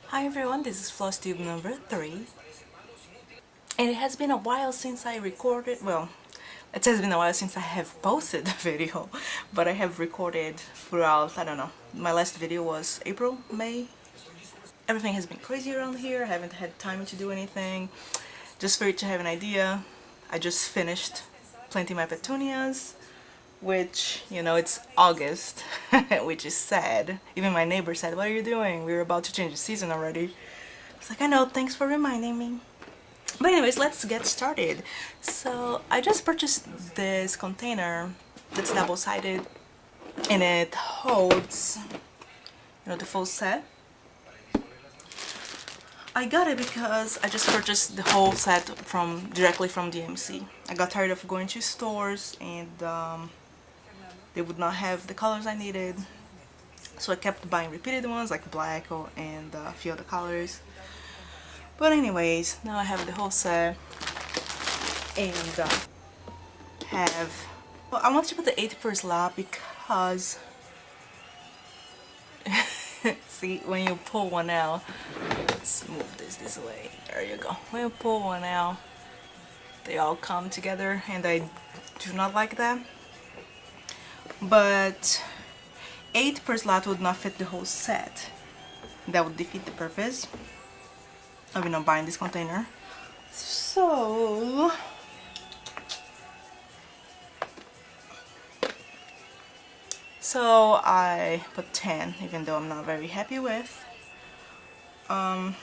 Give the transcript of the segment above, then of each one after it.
Hi everyone, this is Flosstube number 3, and it has been a while since I recorded, well, it has been a while since I have posted the video, but I have recorded throughout, I don't know, my last video was April, May. Everything has been crazy around here, I haven't had time to do anything. Just for you to have an idea, I just finished planting my petunias, which, you know, it's August, which is sad. Even my neighbor said, "What are you doing? We're about to change the season already." I was like, I know, thanks for reminding me. But anyways, let's get started. So I just purchased this container that's double-sided, and it holds, you know, the full set. I got it because I just purchased the whole set directly from DMC. I got tired of going to stores and they would not have the colors I needed, so I kept buying repeated ones like black and a few other colors. But anyways, now I have the whole set and well, I wanted to put the 8 per slot because see, when you pull one out, let's move this way, there you go. When you pull one out, they all come together and I do not like that. But 8 per slot would not fit the whole set. That would defeat the purpose of, you know, buying this container. So I put 10, even though I'm not very happy with. Now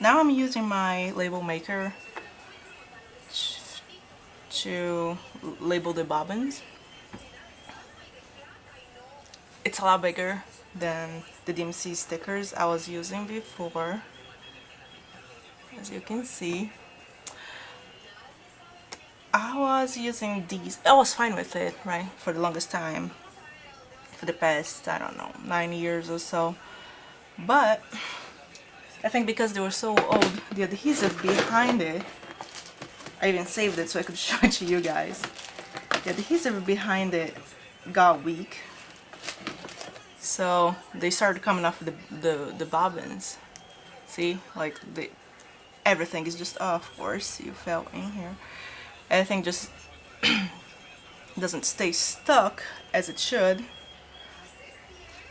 I'm using my label maker to label the bobbins. It's a lot bigger than the DMC stickers I was using before, as you can see. I was using these, I was fine with it, right, for the longest time, for the past, I don't know, 9 years or so. But I think because they were so old, the adhesive behind it, I even saved it so I could show it to you guys. The adhesive behind it got weak, so they started coming off the bobbins. See, like everything is just off. Of course, you fell in here. Everything just doesn't stay stuck as it should.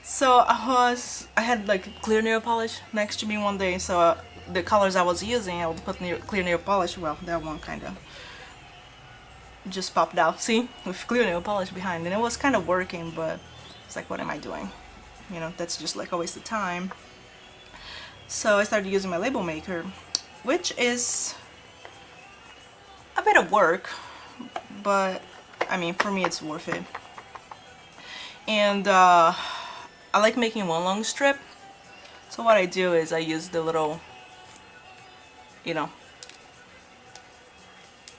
So I had like clear nail polish next to me one day, so the colors I was using, I would put clear nail polish. Well, that one kind of just popped out, see, with clear nail polish behind, and it was kind of working, but it's like, what am I doing? You know, that's just like a waste of time. So I started using my label maker, which is a bit of work, but I mean, for me it's worth it. And I like making one long strip, so what I do is I use the little, you know,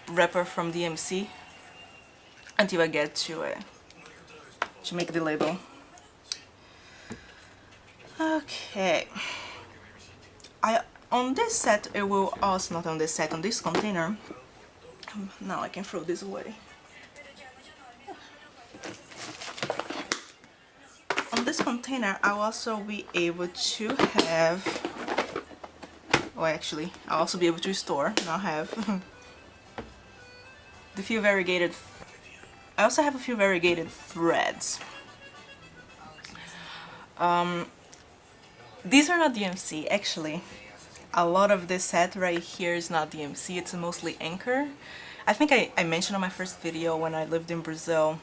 wrapper from DMC until I get to it to make the label. Okay, on this set, it will also, not on this set, on this container, now I can throw this away. On this container, I'll also be able to have, well actually, I'll also be able to store, not have, the few variegated, I also have a few variegated threads. These are not DMC, actually. A lot of this set right here is not DMC, it's mostly Anchor. I think I mentioned on my first video when I lived in Brazil,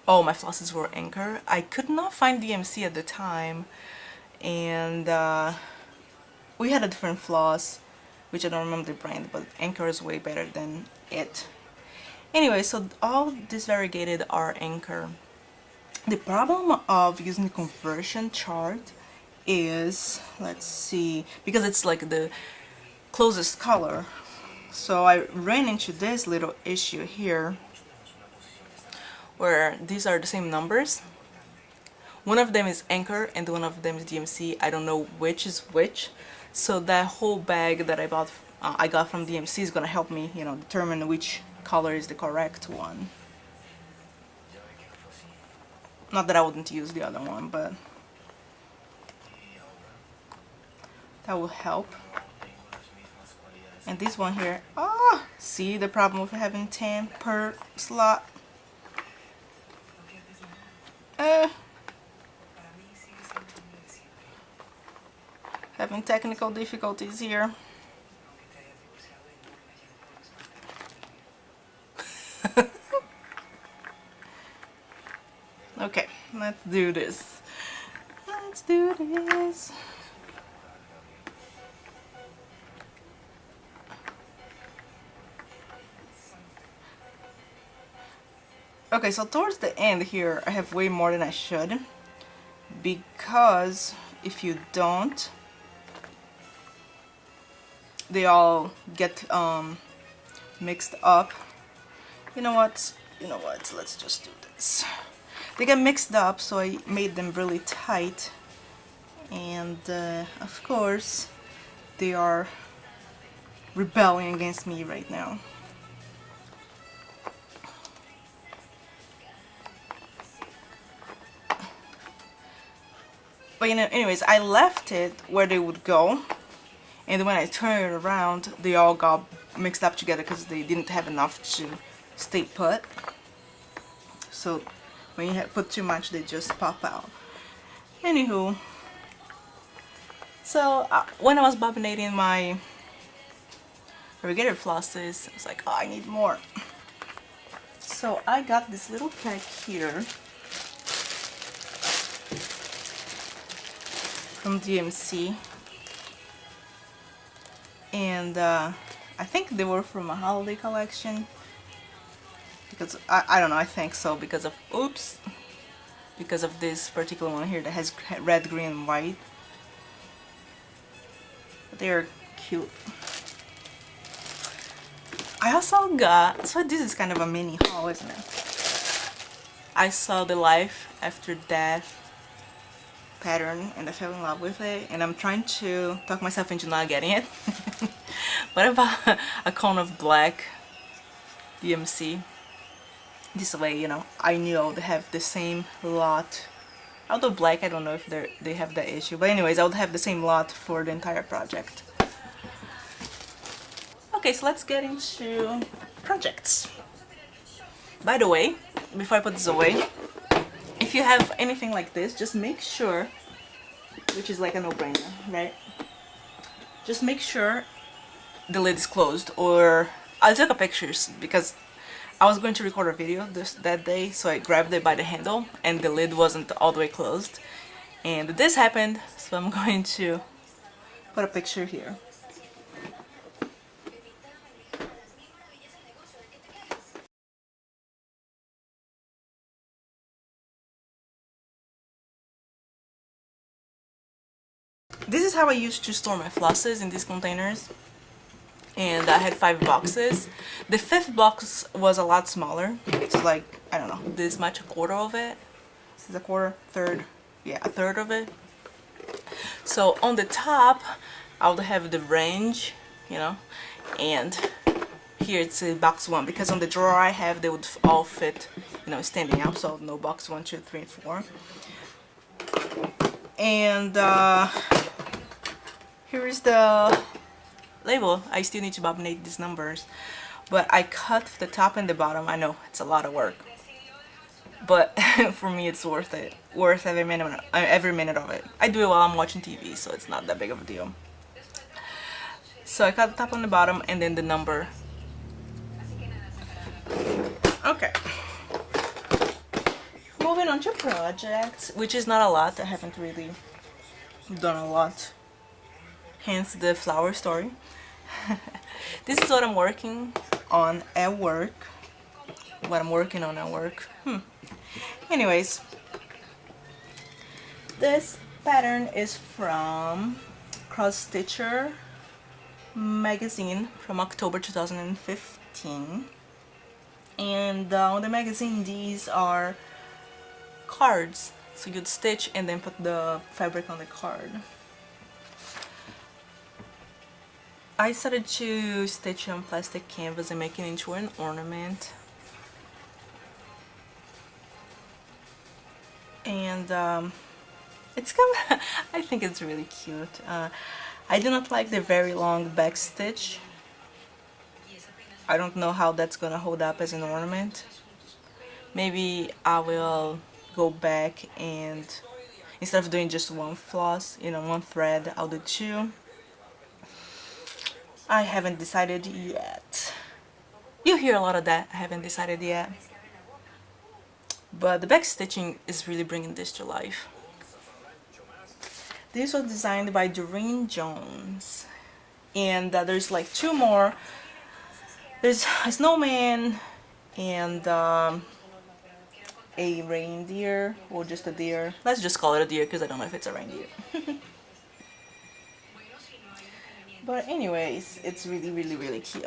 all my flosses were Anchor. I could not find DMC at the time, and we had a different floss, which I don't remember the brand, but Anchor is way better than it. Anyway, so all these variegated are Anchor. The problem of using the conversion chart is, let's see, because it's like the closest color, so I ran into this little issue here where these are the same numbers. One of them is Anchor and one of them is DMC. I don't know which is which, so that whole bag that I got from DMC is gonna help me, you know, determine which color is the correct one. Not that I wouldn't use the other one, but That will help. And this one here, ah, see the problem with having 10 per slot. Having technical difficulties here. Okay, let's do this. Let's do this. Okay, so towards the end here, I have way more than I should, because if you don't, they all get mixed up. You know what? Let's just do this. They get mixed up, so I made them really tight, and of course, they are rebelling against me right now. But anyways, I left it where they would go, and when I turned it around, they all got mixed up together because they didn't have enough to stay put. So when you put too much, they just pop out. Anywho, so when I was bobbinating my irrigator flosses, I was like, oh, I need more. So I got this little pack here from DMC, and I think they were from a holiday collection, because I don't know, I think so, because of because of this particular one here that has red, green, and white. But they're cute. I also got, so this is kind of a mini haul, isn't it? I saw the Life After Death pattern and I fell in love with it, and I'm trying to talk myself into not getting it. But I bought a cone of black DMC. This way, you know, I knew they have the same lot. Although black, I don't know if they have that issue. But anyways, I would have the same lot for the entire project. Okay, so let's get into projects. By the way, before I put this away, if you have anything like this, just make sure, which is like a no-brainer, right? Just make sure the lid is closed, or I took a pictures because I was going to record a video that day, so I grabbed it by the handle and the lid wasn't all the way closed, and this happened, so I'm going to put a picture here. This is how I used to store my flosses, in these containers, and I had 5 boxes. The 5th box was a lot smaller. It's like, I don't know, this much, a quarter of it. This is a quarter, third, yeah, a third of it. So on the top, I would have the range, you know, and here it's a box 1, because on the drawer I have, they would all fit, you know, standing up, so no box 1, 2, 3, and 4. And here is the label. I still need to bobbinate these numbers, but I cut the top and the bottom. I know it's a lot of work, but for me it's worth it. Worth every minute of it. I do it while I'm watching TV, so it's not that big of a deal. So I cut the top and the bottom, and then the number. Okay. Moving on to projects, which is not a lot. I haven't really done a lot. Hence the flower story. This is what I'm working on at work. Anyways, this pattern is from Cross Stitcher magazine from October 2015. And on the magazine, these are cards. So you'd stitch and then put the fabric on the card. I started to stitch on plastic canvas and make it into an ornament. And It's kind of, I think it's really cute. I do not like the very long back stitch. I don't know how that's gonna hold up as an ornament. Maybe I will go back and instead of doing just one floss, you know, one thread, I'll do two. I haven't decided yet. You hear a lot of that, I haven't decided yet. But the back stitching is really bringing this to life. This was designed by Doreen Jones. And there's like two more. There's a snowman and a reindeer, or just a deer. Let's just call it a deer because I don't know if it's a reindeer. But anyways, it's really, really, really cute.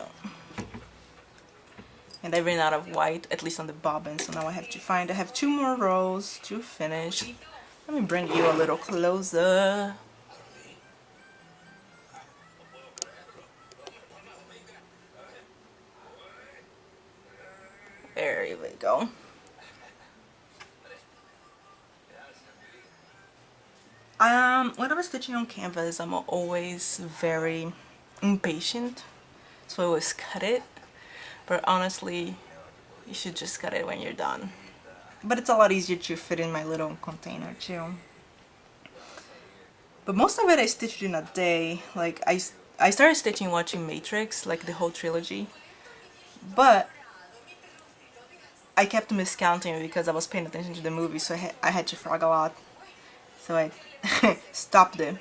And I ran out of white, at least on the bobbin, so now I have to find, I have two more rows to finish. Let me bring you a little closer. There we go. When I'm stitching on canvas, I'm always very impatient, so I always cut it. But honestly, you should just cut it when you're done. But it's a lot easier to fit in my little container too. But most of it I stitched in a day. Like I started stitching watching Matrix, like the whole trilogy. But I kept miscounting because I was paying attention to the movie, so I had to frog a lot. So I stopped it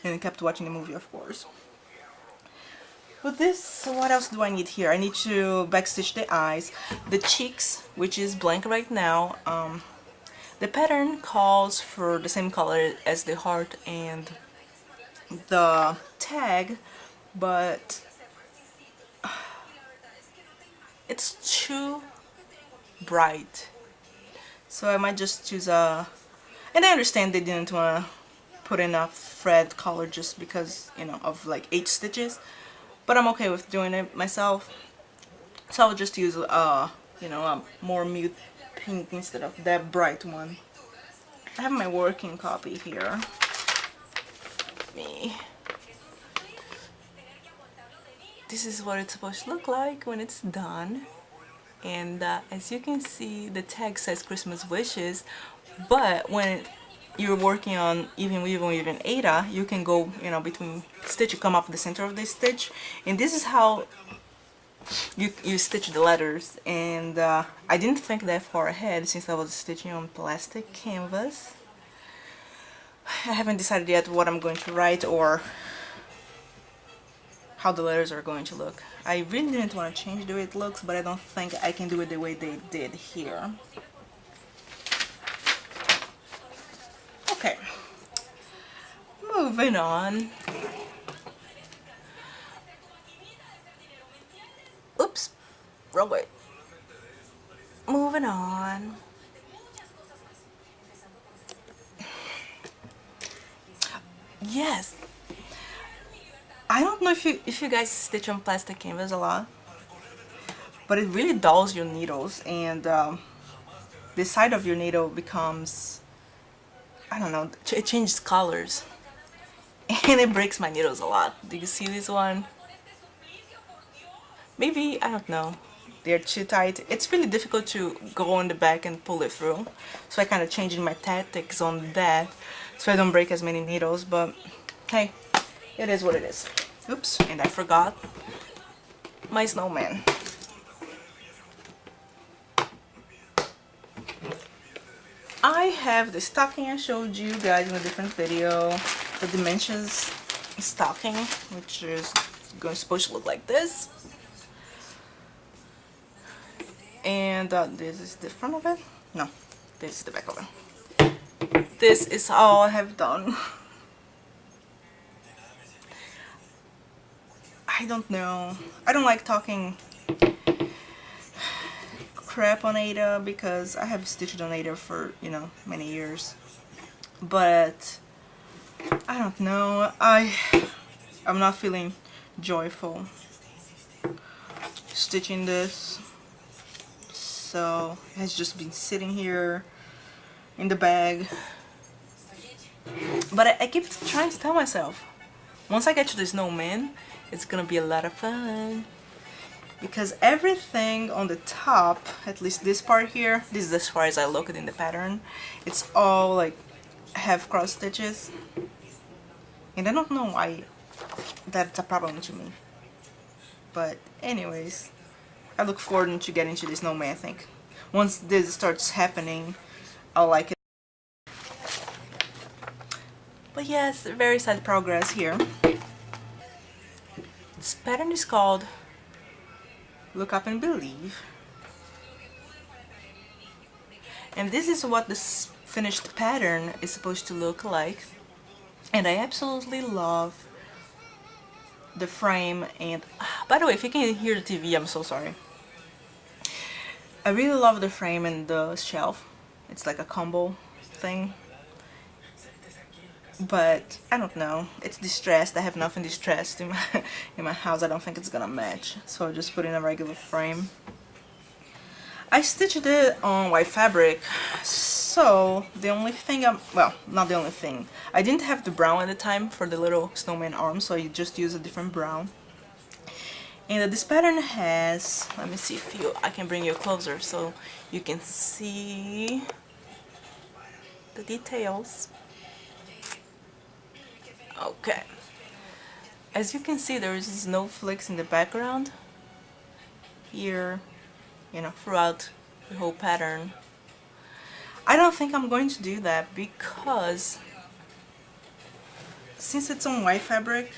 and kept watching the movie, of course. With this, what else do I need here? I need to backstitch the eyes, the cheeks, which is blank right now. The pattern calls for the same color as the heart and the tag, but it's too bright. So I might just choose a... And I understand they didn't want to put enough thread color just because, you know, of like 8 stitches. But I'm okay with doing it myself. So I'll just use, you know, a more mute pink instead of that bright one. I have my working copy here. This is what it's supposed to look like when it's done. And as you can see, the tag says Christmas wishes, but when you're working on even weave or even Ada, you can go, you know, between stitch, you come up the center of the stitch, and this is how you stitch the letters. And I didn't think that far ahead since I was stitching on plastic canvas. I haven't decided yet what I'm going to write or how the letters are going to look. I really didn't want to change the way it looks, but I don't think I can do it the way they did here. Okay, moving on. Oops, wrong way. Moving on. Yes. I don't know if you guys stitch on plastic canvas a lot, but it really dulls your needles, and the side of your needle becomes, I don't know, it changes colors, and it breaks my needles a lot. Do you see this one? Maybe, I don't know, they're too tight. It's really difficult to go on the back and pull it through, so I kind of changed my tactics on that so I don't break as many needles. But hey, it is what it is. Oops, and I forgot my snowman. I have the stocking I showed you guys in a different video, the Dimensions stocking, which is supposed to look like this. And this is the front of it. No, this is the back of it. This is all I have done. I don't know. I don't like talking crap on Ada because I have stitched on Ada for, you know, many years. But I don't know. I'm not feeling joyful stitching this. So it has just been sitting here in the bag But I keep trying to tell myself, once I get to the snowman, it's gonna be a lot of fun. Because everything on the top, at least this part here, this is as far as I look at in the pattern, it's all like have cross stitches. And I don't know why that's a problem to me. But anyways, I look forward to getting to the snowman, I think. Once this starts happening, I'll like it. But yes, very sad progress here. This pattern is called Look Up and Believe. And this is what this finished pattern is supposed to look like. And I absolutely love the frame. And by the way, if you can hear the TV, I'm so sorry. I really love the frame and the shelf. It's like a combo thing. But I don't know, it's distressed. I have nothing distressed in my house. I don't think it's gonna match, so I'll just put in a regular frame. I stitched it on white fabric, so the only thing well, not the only thing, I didn't have the brown at the time for the little snowman arm, so I just used a different brown. And this pattern has, let me see if I can bring you closer so you can see the details. Okay, as you can see, there is snowflakes in the background here, you know, throughout the whole pattern. I don't think I'm going to do that because since it's on white fabric,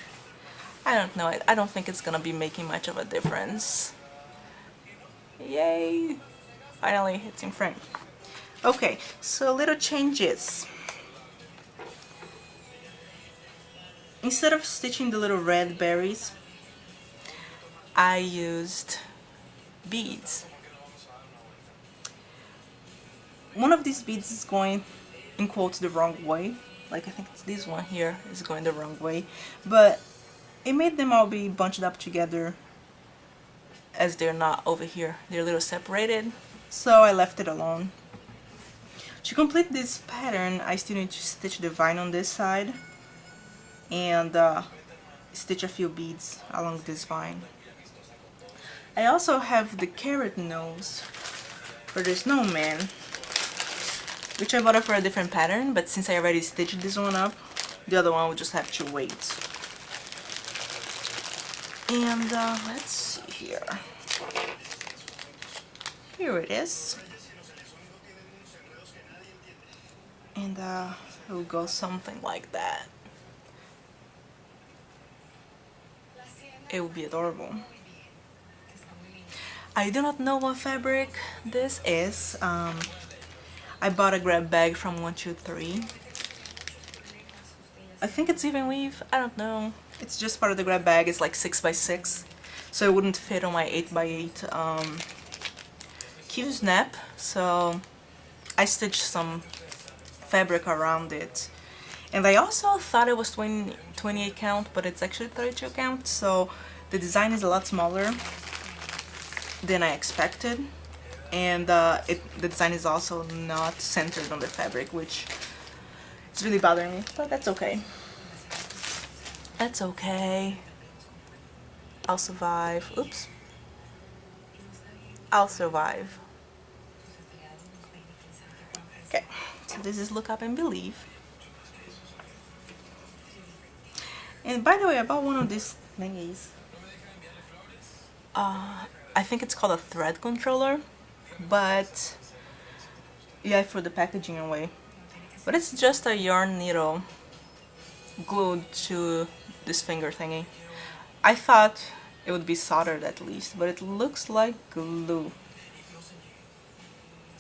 I don't know, I don't think it's gonna be making much of a difference. Yay! Finally, it's in frame. Okay, so little changes. Instead of stitching the little red berries, I used beads. One of these beads is going, in quotes, the wrong way. Like I think this one here is going the wrong way. But it made them all be bunched up together as they're not over here. They're a little separated. So I left it alone. To complete this pattern, I still need to stitch the vine on this side and stitch a few beads along this vine. I also have the carrot nose for the snowman, which I bought it for a different pattern, but since I already stitched this one up, the other one will just have to wait. And let's see here. Here it is. And it will go something like that. It will be adorable. I do not know what fabric this is. I bought a grab bag from 123. I think it's even weave. I don't know. It's just part of the grab bag. It's like 6x6, so it wouldn't fit on my 8x8 Q snap. So I stitched some fabric around it. And I also thought it was 28 count, but it's actually 32 count, so the design is a lot smaller than I expected. And the design is also not centered on the fabric, which is really bothering me, but that's okay. That's okay. I'll survive. Oops. I'll survive. Okay, so this is Look Up and Believe. And by the way, I bought one of these thingies. I think it's called a thread controller, but yeah, for the packaging away. But it's just a yarn needle glued to this finger thingy. I thought it would be soldered at least, but it looks like glue.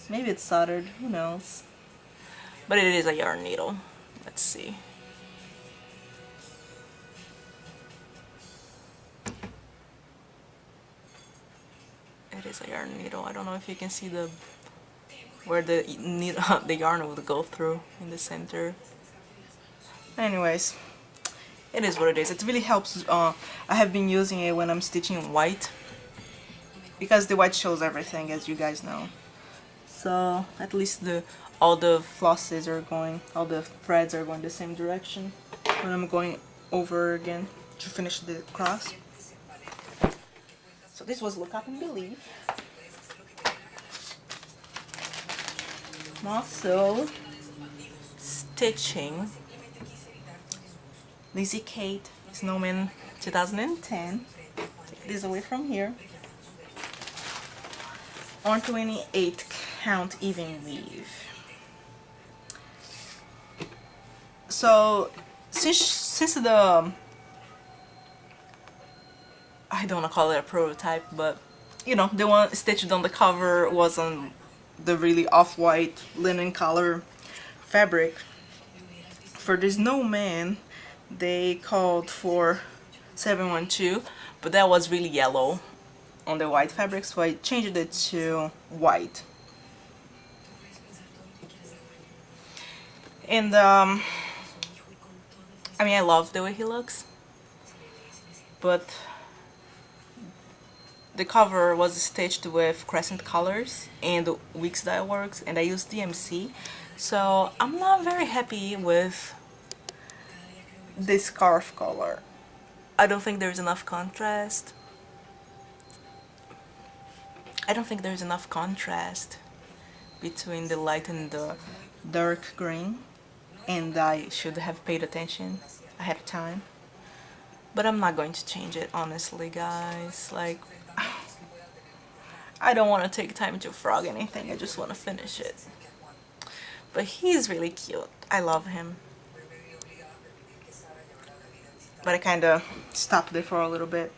Maybe it's soldered, who knows. But it is a yarn needle. Let's see. It is a yarn needle. I don't know if you can see where the needle, the yarn would go through in the center. Anyways, it is what it is. It really helps. I have been using it when I'm stitching white, because the white shows everything, as you guys know. So at least all the flosses are going, all the threads are going the same direction when I'm going over again to finish the cross. So this was Look Up and Believe. I'm also stitching Lizzie Kate Snowman 2010. Take this away from here. On 28 count even weave. So since the, I don't want to call it a prototype, but you know, the one stitched on the cover was on the really off-white linen color fabric. For the snowman they called for 712, but that was really yellow on the white fabric, so I changed it to white. And I mean, I love the way he looks, but the cover was stitched with crescent colors and Weeks Dye Works, and I used DMC, so I'm not very happy with this scarf color. I don't think there's enough contrast. I don't think there's enough contrast between the light and the dark green, and I should have paid attention ahead of time. But I'm not going to change it, honestly, guys. Like, I don't want to take time to frog anything, I just want to finish it. But he's really cute. I love him. But I kind of stopped there for a little bit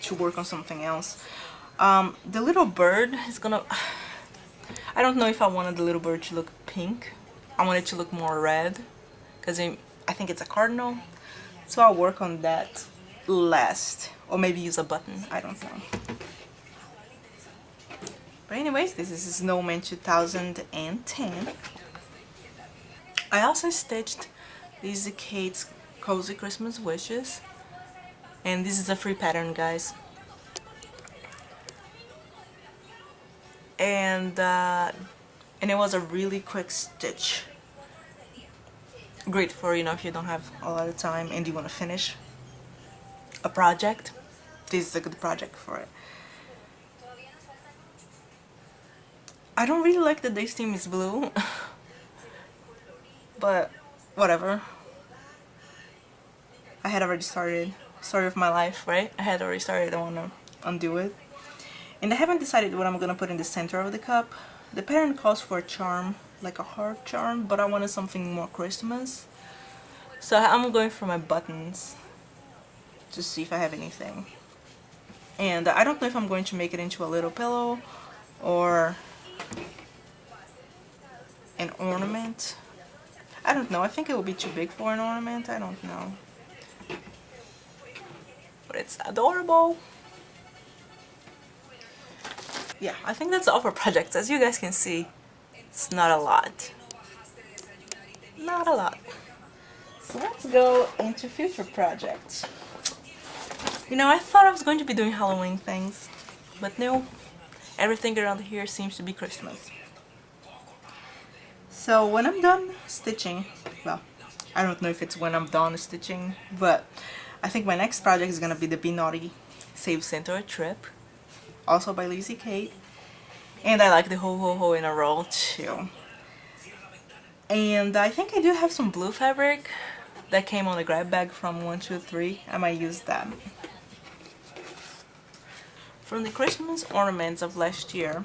to work on something else. The little bird is gonna... I don't know if I wanted the little bird to look pink. I want it to look more red, because I think it's a cardinal. So I'll work on that last. Or maybe use a button, I don't know. But anyways, this is Snowman 2010. I also stitched these Kate's Cozy Christmas Wishes. And this is a free pattern, guys. And it was a really quick stitch. Great for, you know, if you don't have a lot of time and you want to finish a project. This is a good project for it. I don't really like that this theme is blue. But whatever. I had already started. Story of my life, right? I had already started. I want to undo it. And I haven't decided what I'm gonna put in the center of the cup. The pattern calls for a charm, like a heart charm, but I wanted something more Christmas. So I'm going for my buttons to see if I have anything. And I don't know if I'm going to make it into a little pillow or an ornament. I don't know. I think it will be too big for an ornament. I don't know. But it's adorable. Yeah, I think that's all for projects. As you guys can see, it's not a lot. Not a lot. So let's go into future projects. You know, I thought I was going to be doing Halloween things, but no, everything around here seems to be Christmas. So when I'm done stitching, well, I don't know if it's when I'm done stitching, but I think my next project is gonna be the Be Naughty Save Santa a Trip, also by Lizzie Kate, and I like the Ho Ho Ho in a Roll too. And I think I do have some blue fabric that came on the grab bag from 123. I might use that. From the Christmas ornaments of last year,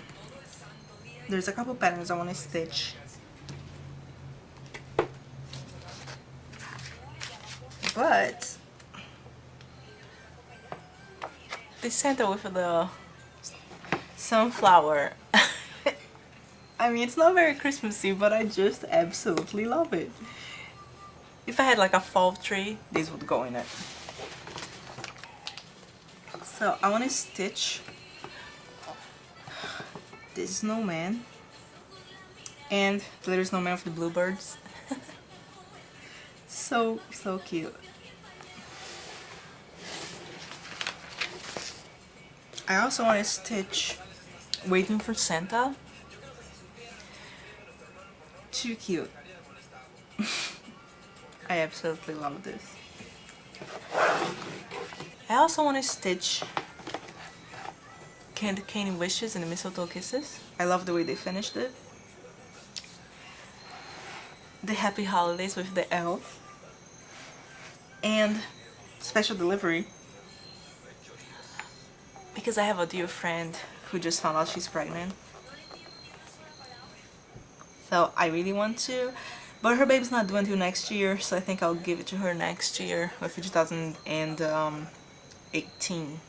there's a couple patterns I want to stitch. But the Santa with the sunflower, I mean, it's not very Christmassy, but I just absolutely love it. If I had like a fall tree, this would go in it. So I want to stitch this snowman and the little snowman with the bluebirds. So cute. I also want to stitch Waiting for Santa. Too cute. I absolutely love this. I also want to stitch Candy Wishes and Mistletoe Kisses. I love the way they finished it. The Happy Holidays with the elf. And Special Delivery. Because I have a dear friend who just found out she's pregnant. So I really want to. But her baby's not due until next year, so I think I'll give it to her next year with 2018.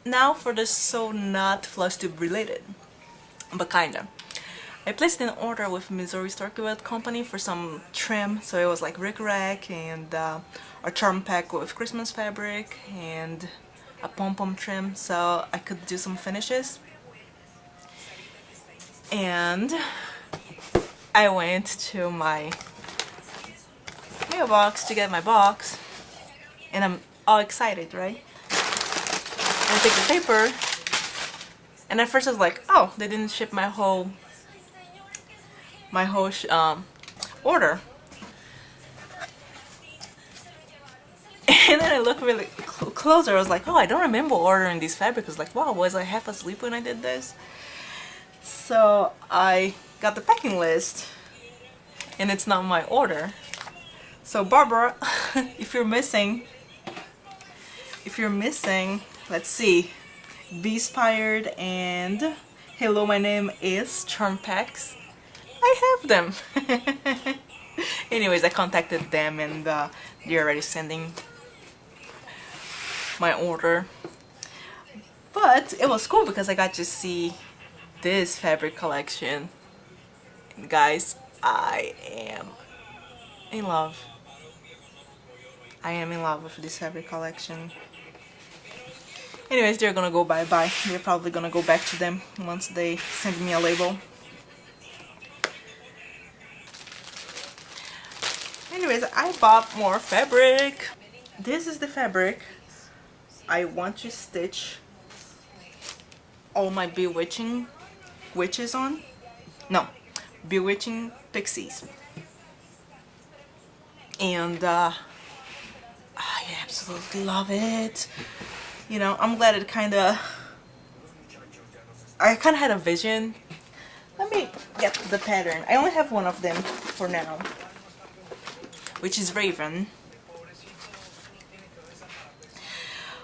Now for the so not Flosstube related, but kinda. I placed an order with Missouri Storkwood Company for some trim, so it was like rickrack and a charm pack with Christmas fabric and a pom-pom trim, so I could do some finishes. And I went to my mailbox to get my box, and I'm all excited, right? And I take the paper, and at first I was like, oh, they didn't ship my whole order. And then I looked really closer. I was like, oh, I don't remember ordering these fabrics. I was like, wow, was I half asleep when I did this? So I got the packing list, and it's not my order. So Barbara, if you're missing, let's see, Be Inspired and Hello, my name is Charm Packs. I have them. Anyways, I contacted them, and they're already sending my order. But it was cool because I got to see this fabric collection. And guys, I am in love. I am in love with this fabric collection. Anyways, they're gonna go bye-bye. They're probably gonna go back to them once they send me a label. Anyways, I bought more fabric. This is the fabric I want to stitch all my bewitching witches on. No, bewitching pixies. And I absolutely love it. You know, I'm glad it I kinda had a vision. Let me get the pattern. I only have one of them for now, which is Raven.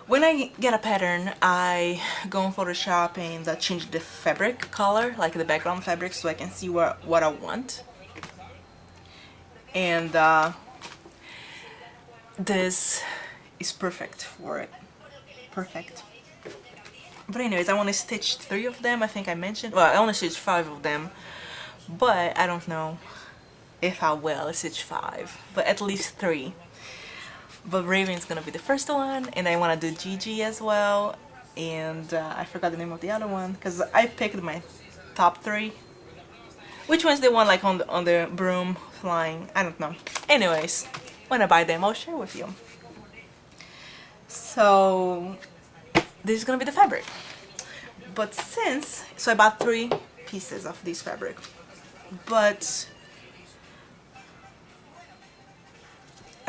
When I get a pattern, I go on Photoshop and change the fabric color, like the background fabric, so I can see what I want. And this is perfect for it. Perfect. But anyways, I want to stitch 3 of them. I think I mentioned, well, I want to stitch 5 of them, but I don't know if I will stitch 5, but at least 3. But Raven's gonna be the first one, and I want to do Gigi as well, and I forgot the name of the other one because I picked my top 3. Which one's the one like on the broom flying? I don't know. Anyways, when I buy them, I'll share with you. So this is gonna be the fabric. But so I bought 3 pieces of this fabric, but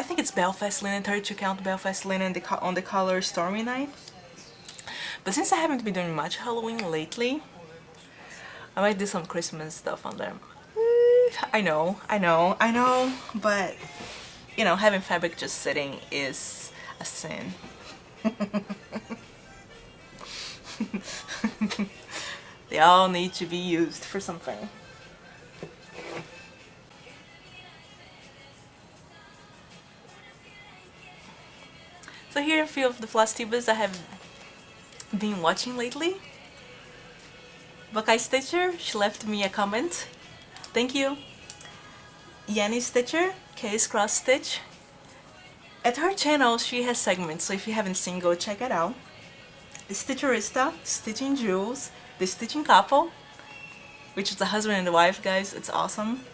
I think it's Belfast linen, 32 count Belfast linen on the color Stormy Night. But since I haven't been doing much Halloween lately, I might do some Christmas stuff on them. I know, but you know, having fabric just sitting is a sin. They all need to be used for something. So here are a few of the Flosstubers I have been watching lately. Buckeye Stitcher, she left me a comment. Thank you. Yanni Stitcher, Case Cross Stitch. At her channel, she has segments, so if you haven't seen, go check it out. Stitcherista, Stitching Jewels, The Stitching Couple, which is the husband and the wife, guys, it's awesome.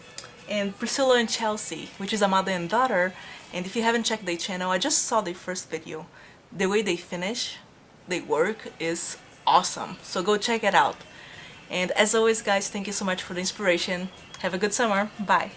And Priscilla and Chelsea, which is a mother and daughter. And if you haven't checked their channel, I just saw their first video. The way they finish, they work is awesome. So go check it out. And as always guys, thank you so much for the inspiration. Have a good summer. Bye.